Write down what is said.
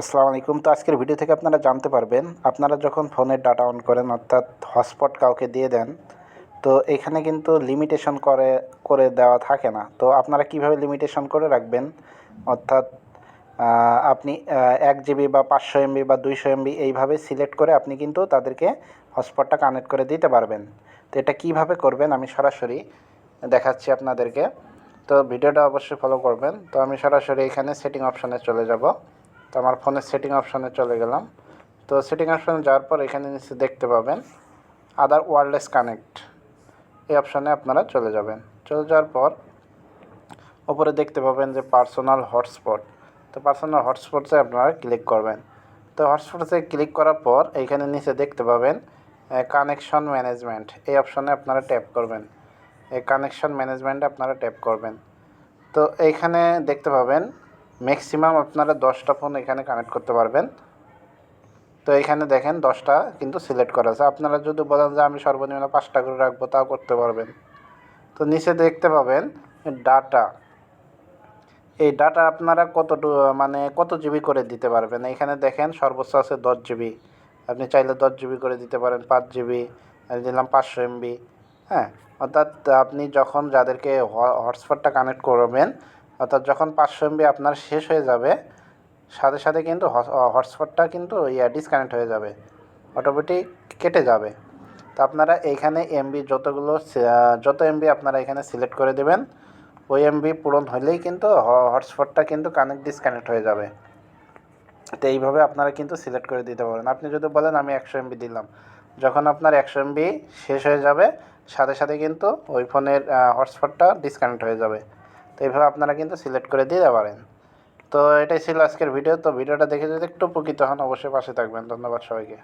আসসালামু আলাইকুম। তো আজকের ভিডিও থেকে আপনারা জানতে পারবেন, আপনারা যখন ফোনের ডাটা অন করেন অর্থাৎ হটস্পট কাউকে দিয়ে দেন, তো এখানে কিন্তু লিমিটেশন করে দেওয়া থাকে না। তো আপনারা কিভাবে লিমিটেশন করে রাখবেন, অর্থাৎ আপনি 1 জিবি বা 500 MB বা 200 MB এইভাবে সিলেক্ট করে আপনি কিন্তু তাদেরকে হটস্পটটা কানেক্ট করে দিতে পারবেন। তো এটা কিভাবে করবেন আমি সরাসরি দেখাচ্ছি আপনাদেরকে। তো ভিডিওটা অবশ্যই ফলো করবেন। তো আমি সরাসরি এখানে সেটিং অপশানে চলে যাব। তো আমার ফোনের সেটিং অপশানে চলে গেলাম। তো সেটিং অপশানে যাওয়ার পর এখানে নিচে দেখতে পাবেন আদার ওয়্যারলেস কানেক্ট, এই অপশানে আপনারা চলে যাবেন। চলে যাওয়ার পর ওপরে দেখতে পাবেন যে পার্সোনাল হটস্পট। তো পার্সোনাল হটস্পটে আপনারা ক্লিক করবেন। তো হটস্পটে ক্লিক করার পর এইখানে নিচে দেখতে পাবেন কানেকশন ম্যানেজমেন্ট, এই অপশানে আপনারা ট্যাপ করবেন। এই কানেকশন ম্যানেজমেন্টে আপনারা ট্যাপ করবেন। তো এইখানে দেখতে পাবেন ম্যাক্সিমাম আপনারা 10টা ফোন এখানে কানেক্ট করতে পারবেন। তো এইখানে দেখেন 10টা কিন্তু সিলেক্ট করা আছে। আপনারা যদি বলেন যে আমি সর্বনিম্ন 5টা করে রাখবো, তাও করতে পারবেন। তো নিচে দেখতে পাবেন ডাটা, এই ডাটা আপনারা কত জিবি করে দিতে পারবেন। এইখানে দেখেন সর্বোচ্চ আছে 10 জিবি। আপনি চাইলে 10 জিবি করে দিতে পারেন, 5 জিবি, আমি দিলাম 500 MB। হ্যাঁ, অর্থাৎ আপনি যখন যাদেরকে হটস্পটটা কানেক্ট করবেন, অর্থাৎ যখন 500 MB আপনার শেষ হয়ে যাবে, সাথে সাথে কিন্তু হটস্পটটা কিন্তু ডিসকানেক্ট হয়ে যাবে, অটোমেটিক কেটে যাবে। তো আপনারা এইখানে যত এমবি আপনারা এখানে সিলেক্ট করে দেবেন, ওই এমবি পূরণ হলেই কিন্তু হটস্পটটা কিন্তু ডিসকানেক্ট হয়ে যাবে। তো এইভাবে আপনারা কিন্তু সিলেক্ট করে দিতে পারেন। আপনি যদি বলেন আমি 100 MB দিলাম, যখন আপনার 100 MB শেষ হয়ে যাবে, সাথে সাথে কিন্তু ওই ফোনের হটস্পটটা ডিসকানেক্ট হয়ে যাবে। তো এইভাবে আপনারা কিন্তু সিলেক্ট করে দিতে পারেন। তো এটাই ছিল আজকের ভিডিও। তো ভিডিওটা দেখে যদি একটু উপকৃত হন, অবশ্যই পাশে থাকবেন। ধন্যবাদ সবাইকে।